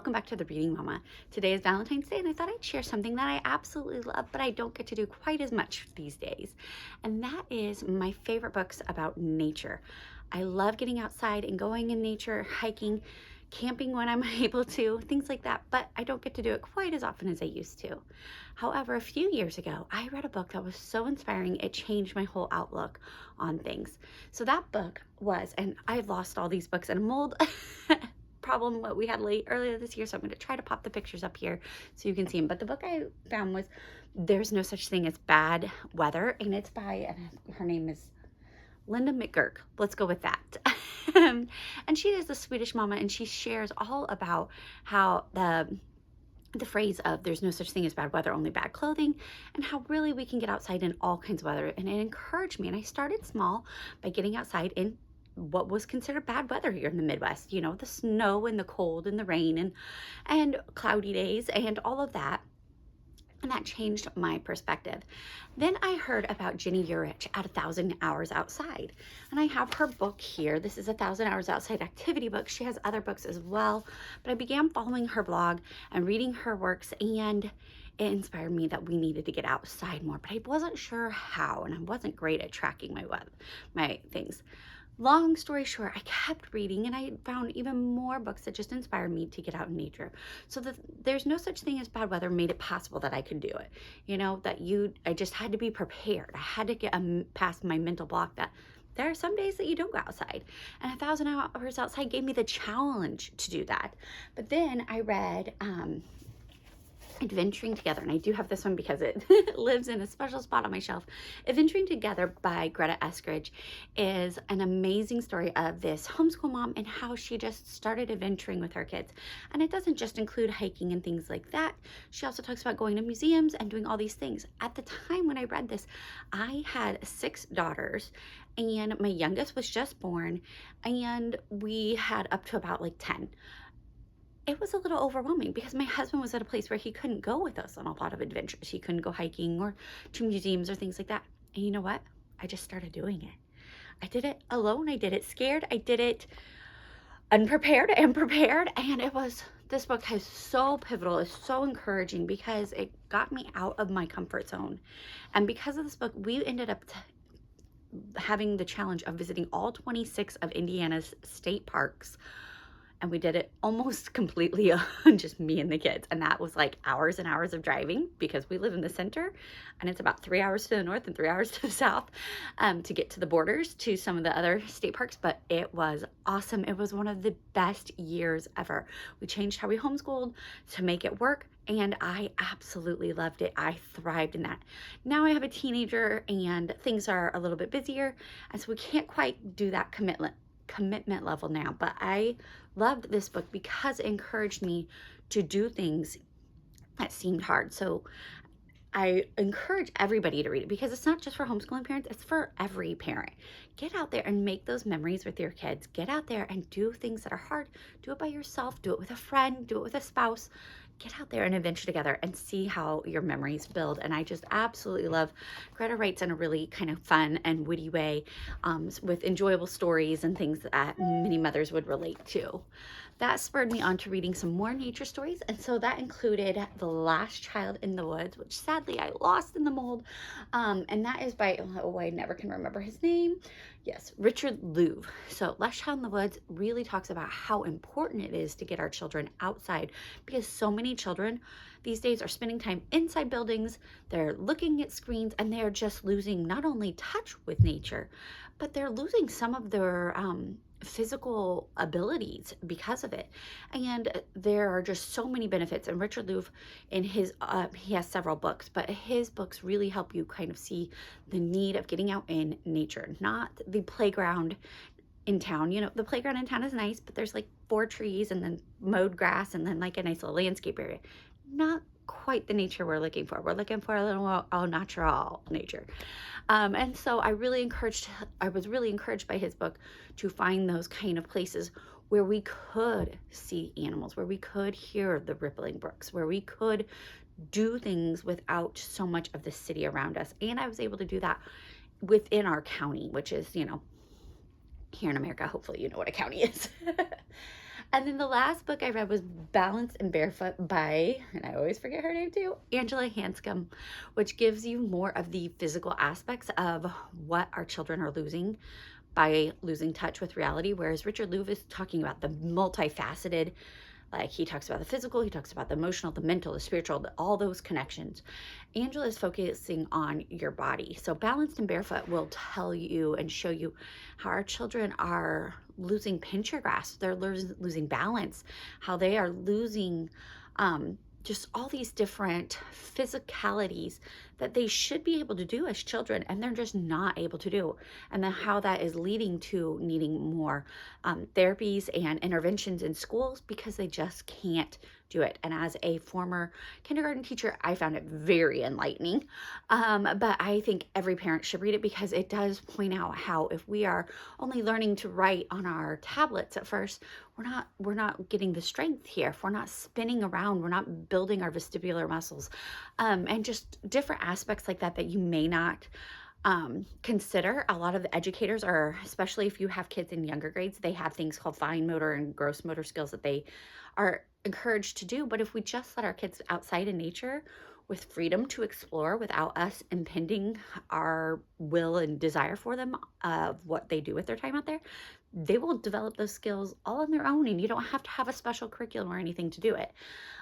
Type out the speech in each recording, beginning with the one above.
welcome back to the Reading Mama. Today is Valentine's Day and I thought I'd share something that I absolutely love but I don't get to do quite as much these days. And that is my favorite books about nature. I love getting outside and going in nature, hiking, camping when I'm able to, things like that, but I don't get to do it quite as often as I used to. However, a few years ago, I read a book that was so inspiring, it changed my whole outlook on things. So that book was, and I've lost all these books in a mold problem what we had earlier this year, so I'm going to try to pop the pictures up here so you can see them. But the book I found was There's No Such Thing as Bad Weather, and it's by, her name is Linda McGurk. Let's go with that. And she is a Swedish mama, and she shares all about how the phrase of there's no such thing as bad weather, only bad clothing, and how really we can get outside in all kinds of weather. And it encouraged me, and I started small by getting outside in what was considered bad weather here in the Midwest, you know, the snow and the cold and the rain and cloudy days and all of that. And that changed my perspective. Then I heard about Jenny Urich at 1,000 Hours Outside. And I have her book here. This is 1,000 Hours Outside activity book. She has other books as well. But I began following her blog and reading her works, and it inspired me that we needed to get outside more. But I wasn't sure how, and I wasn't great at tracking my things. Long story short, I kept reading and I found even more books that just inspired me to get out in nature. So there's no such thing as bad weather made it possible that I could do it. You know, I just had to be prepared. I had to get past my mental block that there are some days that you don't go outside. And 1,000 Hours Outside gave me the challenge to do that. But then I read Adventuring Together, and I do have this one because it lives in a special spot on my shelf. Adventuring Together by Greta Eskridge is an amazing story of this homeschool mom and how she just started adventuring with her kids. And it doesn't just include hiking and things like that. She also talks about going to museums and doing all these things. At the time when I read this, I had 6 daughters and my youngest was just born, and we had up to about 10. It was a little overwhelming because my husband was at a place where he couldn't go with us on a lot of adventures. He couldn't go hiking or to museums or things like that. And you know what? I just started doing it. I did it alone. I did it scared. I did it unprepared and prepared. And this book is so pivotal. It's so encouraging because it got me out of my comfort zone. And because of this book, we ended up having the challenge of visiting all 26 of Indiana's state parks. And we did it almost completely on just me and the kids. And that was hours and hours of driving because we live in the center and it's about 3 hours to the north and 3 hours to the south to get to the borders to some of the other state parks. But it was awesome. It was one of the best years ever. We changed how we homeschooled to make it work, and I absolutely loved it. I thrived in that. Now I have a teenager and things are a little bit busier, and so we can't quite do that commitment level now, but I loved this book because it encouraged me to do things that seemed hard. So I encourage everybody to read it because it's not just for homeschooling parents, it's for every parent. Get out there and make those memories with your kids. Get out there and do things that are hard. Do it by yourself, do it with a friend, do it with a spouse. Get out there and adventure together and see how your memories build. And I just absolutely love, Greta writes in a really kind of fun and witty way with enjoyable stories and things that many mothers would relate to. That spurred me on to reading some more nature stories. And so that included The Last Child in the Woods, which sadly I lost in the mold. And that is by, I never can remember his name. Yes, Richard Louv. So Last Child in the Woods really talks about how important it is to get our children outside because so many children these days are spending time inside buildings, they're looking at screens, and they're just losing not only touch with nature, but they're losing some of their physical abilities because of it. And there are just so many benefits. And Richard Louv, in his he has several books, but his books really help you kind of see the need of getting out in nature, not the playground in town. You know, the playground in town is nice, but there's 4 trees and then mowed grass and then a nice little landscape area. Not quite the nature we're looking for. We're looking for a little au natural nature. And so I was really encouraged by his book to find those kind of places where we could see animals, where we could hear the rippling brooks, where we could do things without so much of the city around us. And I was able to do that within our county, which is, here in America, hopefully you know what a county is. And then the last book I read was Balanced and Barefoot by, and I always forget her name too, Angela Hanscom, which gives you more of the physical aspects of what our children are losing by losing touch with reality. Whereas Richard Louv is talking about the multifaceted, like he talks about the physical, he talks about the emotional, the mental, the spiritual, all those connections. Angela is focusing on your body. So Balanced and Barefoot will tell you and show you how our children are losing pincher grasp, they're losing balance, how they are losing just all these different physicalities that they should be able to do as children, and they're just not able to do. And then how that is leading to needing more therapies and interventions in schools because they just can't do it. And as a former kindergarten teacher, I found it very enlightening. But I think every parent should read it because it does point out how if we are only learning to write on our tablets at first, we're not getting the strength here. If we're not spinning around, we're not building our vestibular muscles, and just different aspects like that you may not consider. A lot of the educators are, especially if you have kids in younger grades, they have things called fine motor and gross motor skills that they are encouraged to do. But if we just let our kids outside in nature with freedom to explore without us impinging our will and desire for them of what they do with their time out there, they will develop those skills all on their own, and you don't have to have a special curriculum or anything to do it.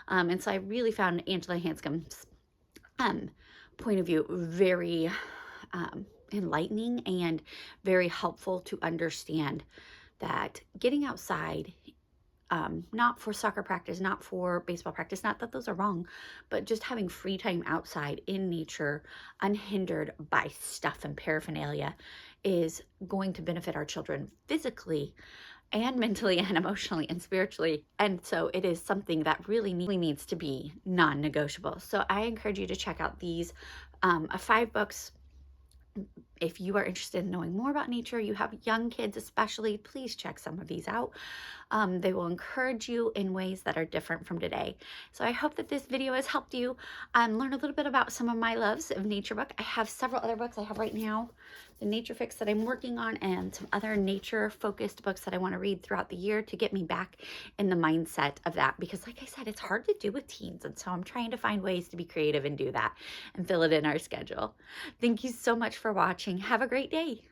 And so I really found Angela Hanscom's point of view very enlightening and very helpful to understand that getting outside, not for soccer practice, not for baseball practice, not that those are wrong, but just having free time outside in nature, unhindered by stuff and paraphernalia, is going to benefit our children physically and mentally and emotionally and spiritually. And so it is something that really needs to be non-negotiable. So I encourage you to check out these 5 books. If you are interested in knowing more about nature, you have young kids especially, please check some of these out. They will encourage you in ways that are different from today. So I hope that this video has helped you learn a little bit about some of my loves of nature book. I have several other books I have right now, the Nature Fix that I'm working on, and some other nature focused books that I want to read throughout the year to get me back in the mindset of that, because like I said, it's hard to do with teens, and so I'm trying to find ways to be creative and do that and fill it in our schedule. Thank you so much for watching. Have a great day.